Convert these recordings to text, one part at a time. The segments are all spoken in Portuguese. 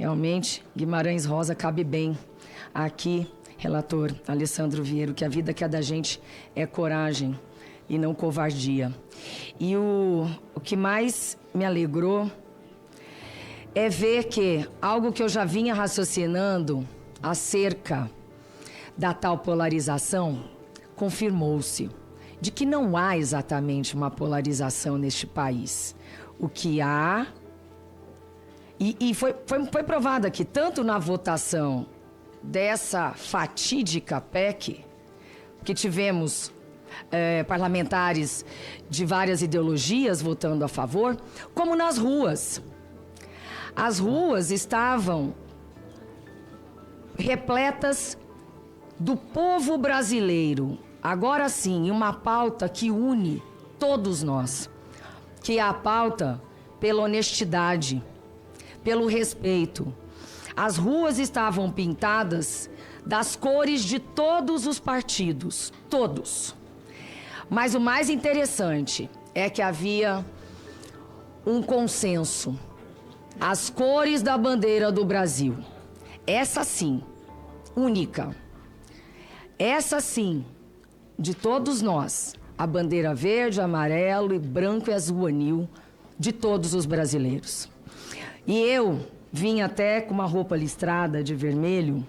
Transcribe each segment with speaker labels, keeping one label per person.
Speaker 1: Realmente, Guimarães Rosa cabe bem aqui, relator Alessandro Vieiro, que a vida que é da gente é coragem e não covardia. E o que mais me alegrou é ver que algo que eu já vinha raciocinando acerca da tal polarização confirmou-se, de que não há exatamente uma polarização neste país. O que há, e foi provado aqui, tanto na votação dessa fatídica PEC, que tivemos parlamentares de várias ideologias votando a favor, como nas ruas. As ruas estavam repletas do povo brasileiro, agora sim, uma pauta que une todos nós, que é a pauta pela honestidade, pelo respeito. As ruas estavam pintadas das cores de todos os partidos, todos. Mas o mais interessante é que havia um consenso. As cores da bandeira do Brasil. Essa sim, única. Essa sim, de todos nós. A bandeira verde, amarelo e branco e azul anil de todos os brasileiros. E eu vim até com uma roupa listrada de vermelho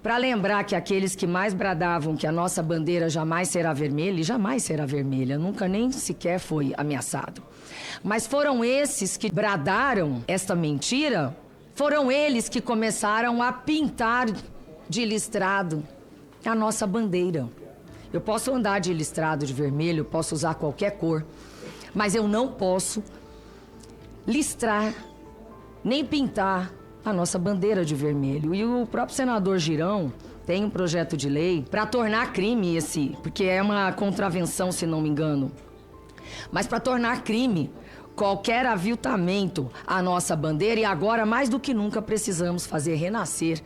Speaker 1: para lembrar que aqueles que mais bradavam que a nossa bandeira jamais será vermelha, e jamais será vermelha, nunca nem sequer foi ameaçado. Mas foram esses que bradaram esta mentira, foram eles que começaram a pintar de listrado a nossa bandeira. Eu posso andar de listrado de vermelho, posso usar qualquer cor, mas eu não posso listrar nem pintar a nossa bandeira de vermelho. E o próprio senador Girão tem um projeto de lei para tornar crime esse, porque é uma contravenção, se não me engano. Mas para tornar crime qualquer aviltamento à nossa bandeira, e agora mais do que nunca precisamos fazer renascer,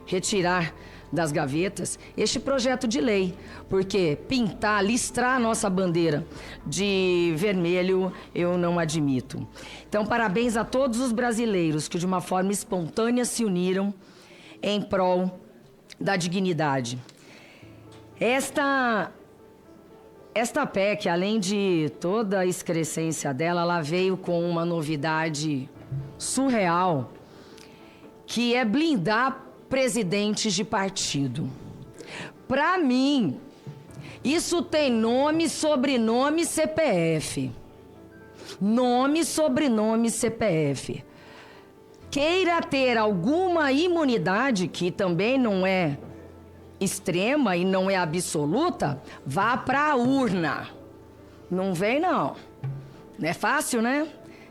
Speaker 1: retirar das gavetas este projeto de lei, porque pintar, listrar a nossa bandeira de vermelho eu não admito. Então, parabéns a todos os brasileiros que de uma forma espontânea se uniram em prol da dignidade. Esta PEC, além de toda a excrescência dela, ela veio com uma novidade surreal, que é blindar presidentes de partido. Para mim, isso tem nome, sobrenome, CPF. Nome, sobrenome, CPF. Queira ter alguma imunidade, que também não é extrema e não é absoluta, vá para a urna. Não vem, não. Não é fácil, né?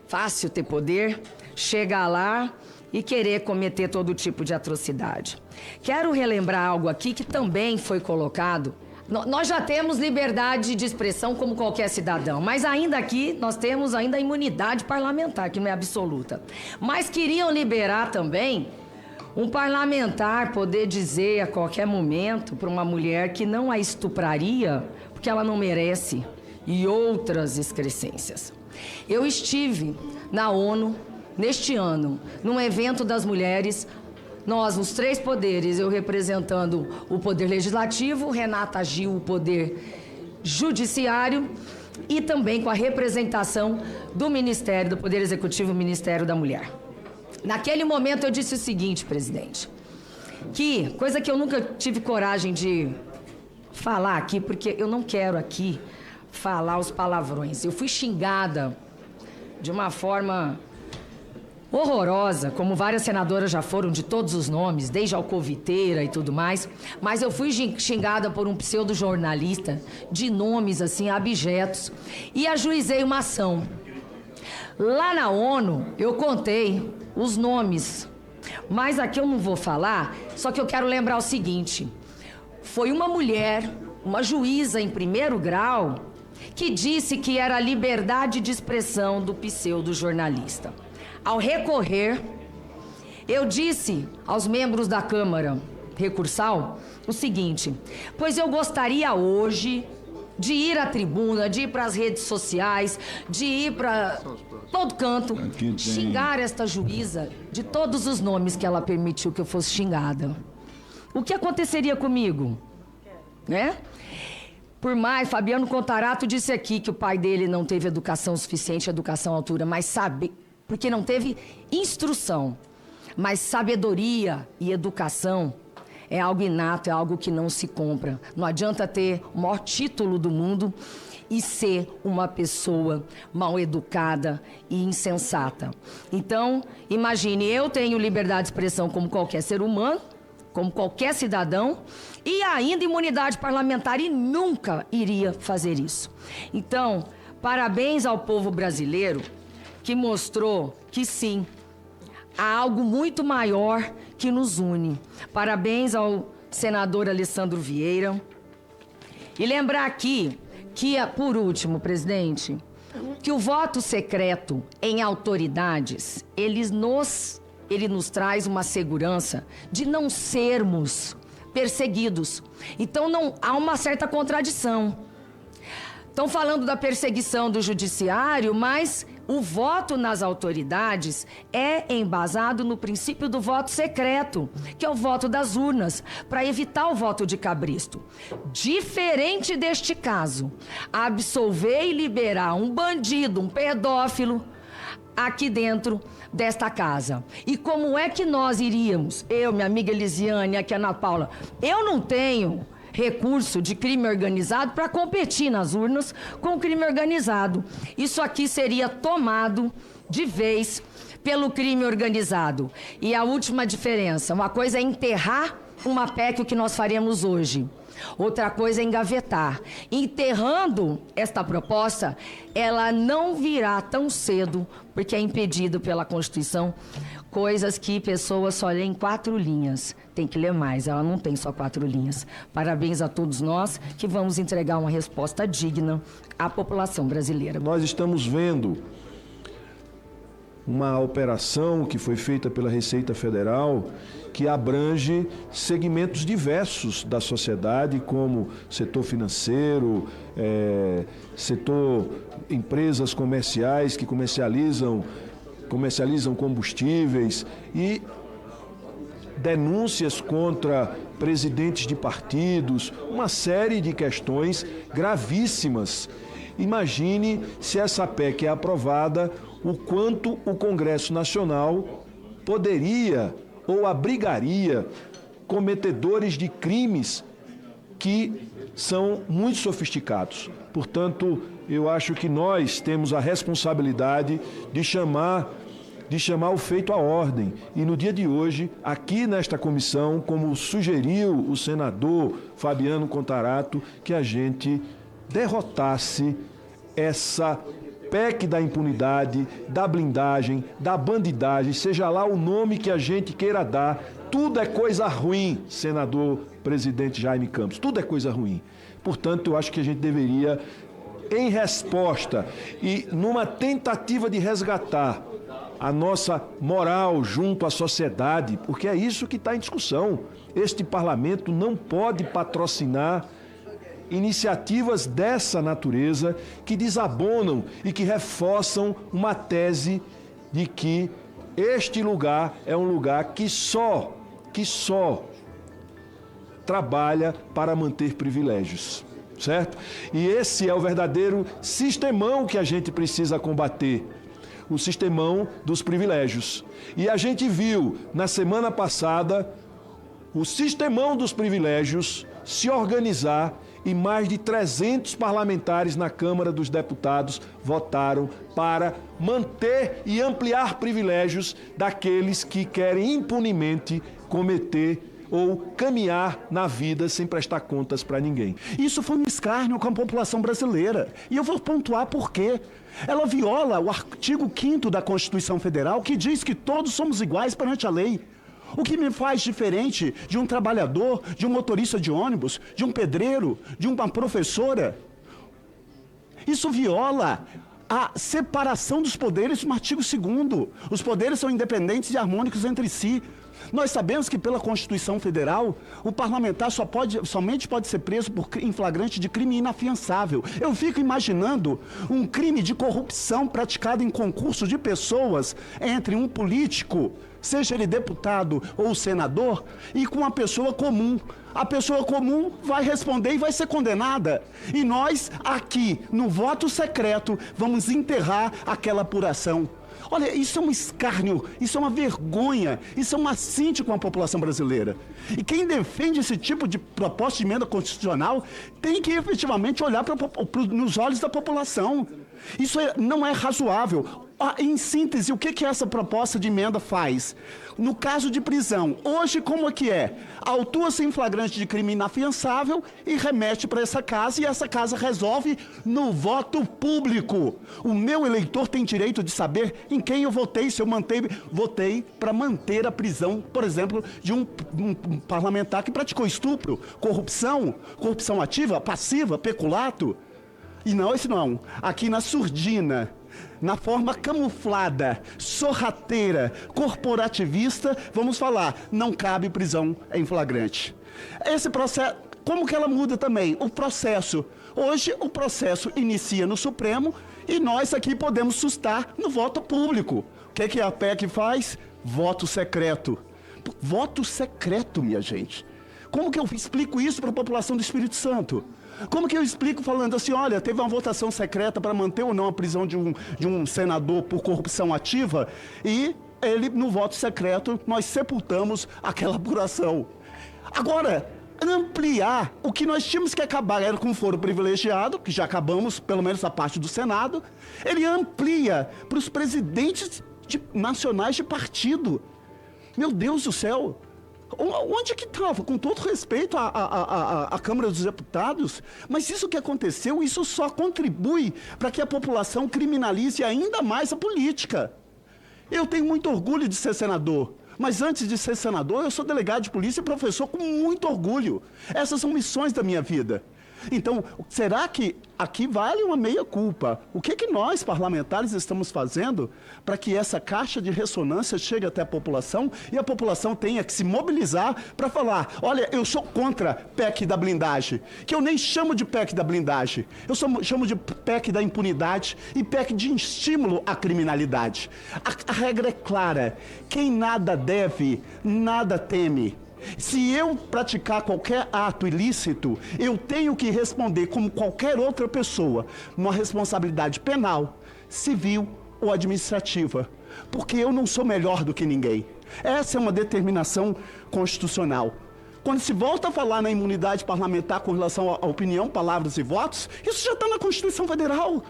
Speaker 1: Fácil ter poder, chegar lá e querer cometer todo tipo de atrocidade. Quero relembrar algo aqui que também foi colocado. Nós já temos liberdade de expressão como qualquer cidadão, mas ainda aqui nós temos ainda a imunidade parlamentar, que não é absoluta. Mas queriam liberar também um parlamentar poder dizer a qualquer momento para uma mulher que não a estupraria, porque ela não merece, e outras excrescências. Eu estive na ONU neste ano, num evento das mulheres, nós, os três poderes, eu representando o Poder Legislativo, Renata Gil, o Poder Judiciário, e também com a representação do Ministério, do Poder Executivo, Ministério da Mulher. Naquele momento eu disse o seguinte, presidente, que, coisa que eu nunca tive coragem de falar aqui, porque eu não quero aqui falar os palavrões. Eu fui xingada de uma forma horrorosa, como várias senadoras já foram, de todos os nomes, desde alcoviteira e tudo mais, mas eu fui xingada por um pseudo-jornalista de nomes assim abjetos e ajuizei uma ação. Lá na ONU eu contei os nomes, mas aqui eu não vou falar, só que eu quero lembrar o seguinte: foi uma mulher, uma juíza em primeiro grau, que disse que era a liberdade de expressão do pseudo-jornalista. Ao recorrer, eu disse aos membros da Câmara Recursal o seguinte: pois eu gostaria hoje de ir à tribuna, de ir para as redes sociais, de ir para todo canto, xingar esta juíza de todos os nomes que ela permitiu que eu fosse xingada. O que aconteceria comigo? Né? Por mais, Fabiano Contarato disse aqui que o pai dele não teve educação suficiente, educação à altura, mas sabe, porque não teve instrução. Mas sabedoria e educação é algo inato, é algo que não se compra. Não adianta ter o maior título do mundo e ser uma pessoa mal educada e insensata. Então, imagine, eu tenho liberdade de expressão como qualquer ser humano, como qualquer cidadão, e ainda imunidade parlamentar, e nunca iria fazer isso. Então, parabéns ao povo brasileiro, que mostrou que sim, há algo muito maior que nos une. Parabéns ao senador Alessandro Vieira. E lembrar aqui que, por último, presidente, que o voto secreto em autoridades, ele nos traz uma segurança de não sermos perseguidos. Então, não há uma certa contradição. Estão falando da perseguição do judiciário, mas o voto nas autoridades é embasado no princípio do voto secreto, que é o voto das urnas, para evitar o voto de cabresto. Diferente deste caso, absolver e liberar um bandido, um pedófilo, aqui dentro desta casa. E como é que nós iríamos, eu, minha amiga Elisiane, aqui a Ana Paula, eu não tenho recurso de crime organizado para competir nas urnas com o crime organizado. Isso aqui seria tomado de vez pelo crime organizado. E a última diferença, uma coisa é enterrar uma PEC, o que nós faremos hoje. Outra coisa é engavetar. Enterrando esta proposta, ela não virá tão cedo, porque é impedido pela Constituição, coisas que pessoas só lêem 4 linhas. Tem que ler mais, ela não tem só 4 linhas. Parabéns a todos nós que vamos entregar uma resposta digna à população brasileira.
Speaker 2: Nós estamos vendo uma operação que foi feita pela Receita Federal que abrange segmentos diversos da sociedade, como setor financeiro, setor empresas comerciais que comercializam combustíveis e denúncias contra presidentes de partidos, uma série de questões gravíssimas. Imagine se essa PEC é aprovada, o quanto o Congresso Nacional poderia ou abrigaria cometedores de crimes que são muito sofisticados. Portanto, eu acho que nós temos a responsabilidade de chamar o feito à ordem. E no dia de hoje, aqui nesta comissão, como sugeriu o senador Fabiano Contarato, que a gente derrotasse essa PEC da impunidade, da blindagem, da bandidagem, seja lá o nome que a gente queira dar, tudo é coisa ruim, senador presidente Jaime Campos, tudo é coisa ruim. Portanto, eu acho que a gente deveria, em resposta e numa tentativa de resgatar a nossa moral junto à sociedade, porque é isso que está em discussão. Este parlamento não pode patrocinar iniciativas dessa natureza que desabonam e que reforçam uma tese de que este lugar é um lugar que só trabalha para manter privilégios, certo? E esse é o verdadeiro sistemão que a gente precisa combater, o sistemão dos privilégios. E a gente viu na semana passada o sistemão dos privilégios se organizar e mais de 300 parlamentares na Câmara dos Deputados votaram para manter e ampliar privilégios daqueles que querem impunemente cometer ou caminhar na vida sem prestar contas para ninguém.
Speaker 3: Isso foi um escárnio com a população brasileira. E eu vou pontuar por quê. Ela viola o artigo 5º da Constituição Federal, que diz que todos somos iguais perante a lei. O que me faz diferente de um trabalhador, de um motorista de ônibus, de um pedreiro, de uma professora? Isso viola a separação dos poderes no artigo 2º. Os poderes são independentes e harmônicos entre si. Nós sabemos que pela Constituição Federal, o parlamentar somente pode ser preso em flagrante de crime inafiançável. Eu fico imaginando um crime de corrupção praticado em concurso de pessoas entre um político, seja ele deputado ou senador, e com uma pessoa comum. A pessoa comum vai responder e vai ser condenada. E nós, aqui, no voto secreto, vamos enterrar aquela apuração. Olha, isso é um escárnio, isso é uma vergonha, isso é um assinte com a população brasileira. E quem defende esse tipo de proposta de emenda constitucional tem que efetivamente olhar nos olhos da população. Isso não é razoável. Em síntese, o que essa proposta de emenda faz? No caso de prisão, hoje como é que é? Autua-se em flagrante de crime inafiançável e remete para essa casa, e essa casa resolve no voto público. O meu eleitor tem direito de saber em quem eu votei, se eu votei para manter a prisão, por exemplo, de um parlamentar que praticou estupro, corrupção ativa, passiva, peculato. E não, esse não. Aqui na surdina, na forma camuflada, sorrateira, corporativista, vamos falar, não cabe prisão em flagrante. Esse processo, como que ela muda também? O processo. Hoje, o processo inicia no Supremo e nós aqui podemos sustar no voto público. O que a PEC faz? Voto secreto. Voto secreto, minha gente. Como que eu explico isso para a população do Espírito Santo? Como que eu explico falando assim, olha, teve uma votação secreta para manter ou não a prisão de um senador por corrupção ativa e ele, no voto secreto, nós sepultamos aquela apuração. Agora, ampliar o que nós tínhamos que acabar era com foro privilegiado, que já acabamos, pelo menos a parte do Senado, ele amplia para os presidentes nacionais de partido. Meu Deus do céu! Onde que estava? Com todo respeito à Câmara dos Deputados, mas isso que aconteceu, isso só contribui para que a população criminalize ainda mais a política. Eu tenho muito orgulho de ser senador, mas antes de ser senador, eu sou delegado de polícia e professor com muito orgulho. Essas são missões da minha vida. Então, será que aqui vale uma meia-culpa? O que nós, parlamentares, estamos fazendo para que essa caixa de ressonância chegue até a população e a população tenha que se mobilizar para falar, olha, eu sou contra PEC da blindagem, que eu nem chamo de PEC da blindagem, eu chamo de PEC da impunidade e PEC de estímulo à criminalidade. A regra é clara, quem nada deve, nada teme. Se eu praticar qualquer ato ilícito, eu tenho que responder como qualquer outra pessoa, uma responsabilidade penal, civil ou administrativa, porque eu não sou melhor do que ninguém. Essa é uma determinação constitucional. Quando se volta a falar na imunidade parlamentar com relação à opinião, palavras e votos, isso já está na Constituição Federal.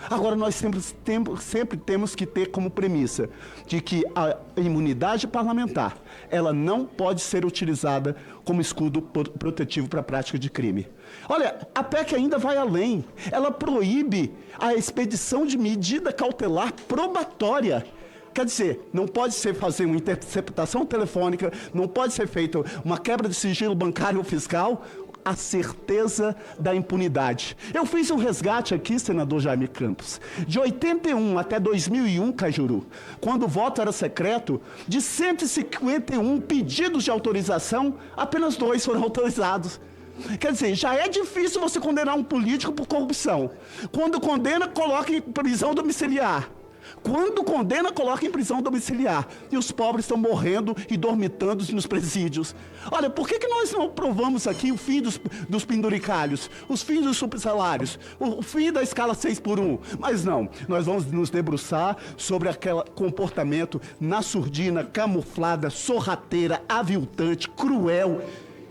Speaker 3: Agora, nós sempre temos que ter como premissa de que a imunidade parlamentar, ela não pode ser utilizada como escudo protetivo para a prática de crime. Olha, a PEC ainda vai além. Ela proíbe a expedição de medida cautelar probatória. Quer dizer, não pode ser fazer uma interceptação telefônica, não pode ser feita uma quebra de sigilo bancário ou fiscal, a certeza da impunidade. Eu fiz um resgate aqui, senador Jaime Campos, de 81 até 2001, Cajuru, quando o voto era secreto, de 151 pedidos de autorização, apenas 2 foram autorizados. Quer dizer, já é difícil você condenar um político por corrupção. Quando condena, coloca em prisão domiciliar. Quando condena, coloca em prisão domiciliar. E os pobres estão morrendo e dormitando nos presídios. Olha, por que nós não aprovamos aqui o fim dos penduricalhos, os fins dos subsalários, o fim da escala 6x1? Mas não, nós vamos nos debruçar sobre aquele comportamento na surdina, camuflada, sorrateira, aviltante, cruel,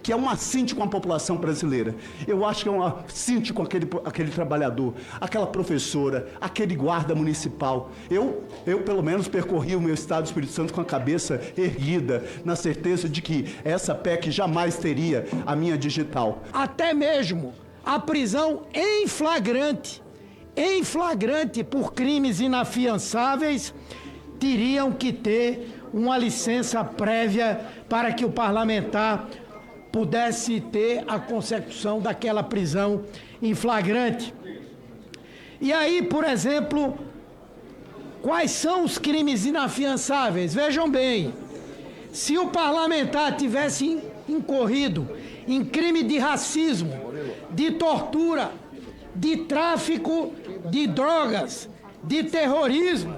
Speaker 3: que é um assinte com a população brasileira. Eu acho que é um assinte com aquele trabalhador, aquela professora, aquele guarda municipal. Eu, pelo menos, percorri o meu estado do Espírito Santo com a cabeça erguida, na certeza de que essa PEC jamais teria a minha digital.
Speaker 4: Até mesmo a prisão em flagrante por crimes inafiançáveis, teriam que ter uma licença prévia para que o parlamentar pudesse ter a consecução daquela prisão em flagrante. E aí, por exemplo, quais são os crimes inafiançáveis? Vejam bem, se o parlamentar tivesse incorrido em crime de racismo, de tortura, de tráfico de drogas, de terrorismo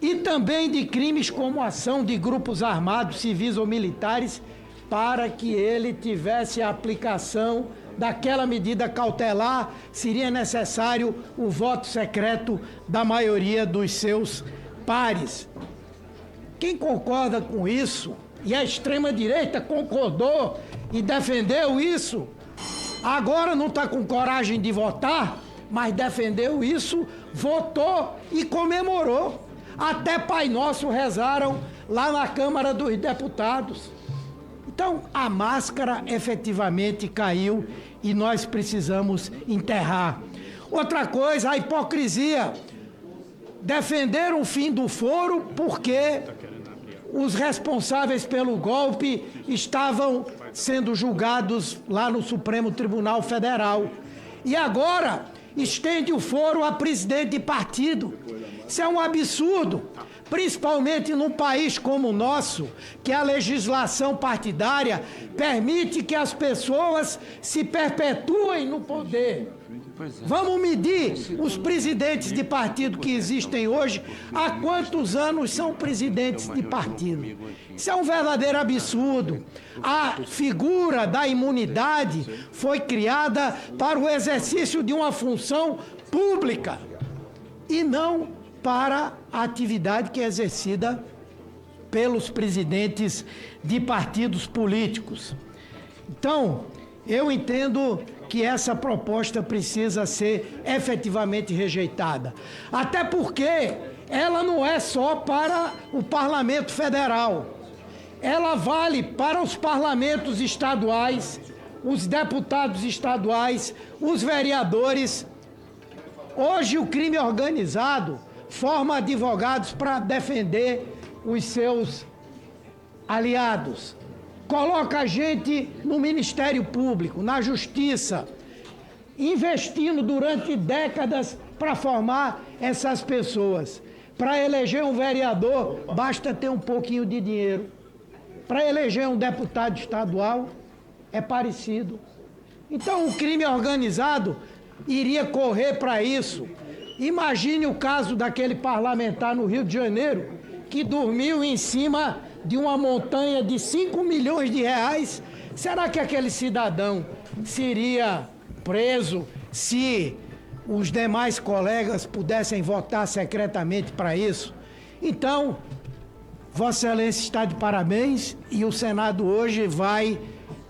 Speaker 4: e também de crimes como ação de grupos armados, civis ou militares, para que ele tivesse a aplicação daquela medida cautelar, seria necessário o voto secreto da maioria dos seus pares. Quem concorda com isso, e a extrema-direita concordou e defendeu isso, agora não está com coragem de votar, mas defendeu isso, votou e comemorou. Até Pai Nosso rezaram lá na Câmara dos Deputados. Então, a máscara efetivamente caiu e nós precisamos enterrar. Outra coisa, a hipocrisia. Defenderam o fim do foro porque os responsáveis pelo golpe estavam sendo julgados lá no Supremo Tribunal Federal. E agora estende o foro a presidente de partido. Isso é um absurdo, principalmente num país como o nosso, que a legislação partidária permite que as pessoas se perpetuem no poder. Vamos medir os presidentes de partido que existem hoje, há quantos anos são presidentes de partido. Isso é um verdadeiro absurdo. A figura da imunidade foi criada para o exercício de uma função pública e não para a atividade que é exercida pelos presidentes de partidos políticos. Então, eu entendo que essa proposta precisa ser efetivamente rejeitada. Até porque ela não é só para o Parlamento Federal. Ela vale para os parlamentos estaduais, os deputados estaduais, os vereadores. Hoje o crime organizado forma advogados para defender os seus aliados. Coloca gente no Ministério Público, na Justiça, investindo durante décadas para formar essas pessoas. Para eleger um vereador, basta ter um pouquinho de dinheiro. Para eleger um deputado estadual, é parecido. Então, o crime organizado iria correr para isso. Imagine o caso daquele parlamentar no Rio de Janeiro, que dormiu em cima de uma montanha de 5 milhões de reais. Será que aquele cidadão seria preso se os demais colegas pudessem votar secretamente para isso? Então, Vossa Excelência está de parabéns e o Senado hoje vai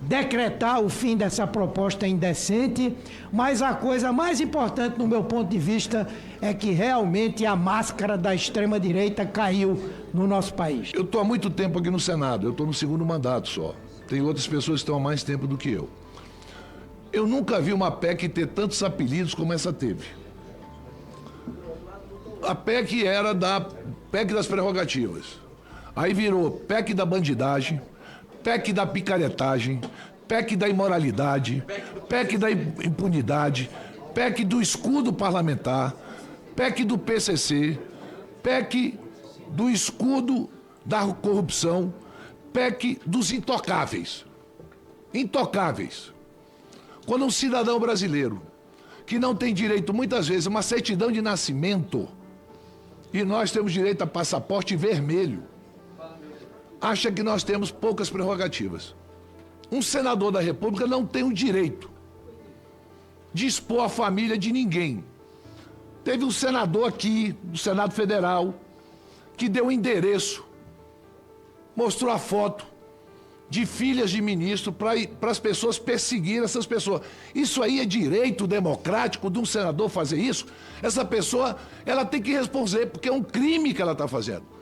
Speaker 4: decretar o fim dessa proposta indecente, mas a coisa mais importante, no meu ponto de vista, é que realmente a máscara da extrema-direita caiu no nosso país.
Speaker 5: Eu estou há muito tempo aqui no Senado, eu estou no segundo mandato só. Tem outras pessoas que estão há mais tempo do que eu. Eu nunca vi uma PEC ter tantos apelidos como essa teve. A PEC era da PEC das prerrogativas. Aí virou PEC da bandidagem, PEC da picaretagem, PEC da imoralidade, PEC da impunidade, PEC do escudo parlamentar, PEC do PCC, PEC do escudo da corrupção, PEC dos intocáveis. Intocáveis. Quando um cidadão brasileiro, que não tem direito, muitas vezes, a uma certidão de nascimento, e nós temos direito a passaporte vermelho, acha que nós temos poucas prerrogativas. Um senador da República não tem o direito de expor a família de ninguém. Teve um senador aqui, do Senado Federal, que deu um endereço, mostrou a foto de filhas de ministro para as pessoas perseguirem essas pessoas. Isso aí é direito democrático de um senador fazer isso? Essa pessoa, ela tem que responder, porque é um crime que ela está fazendo.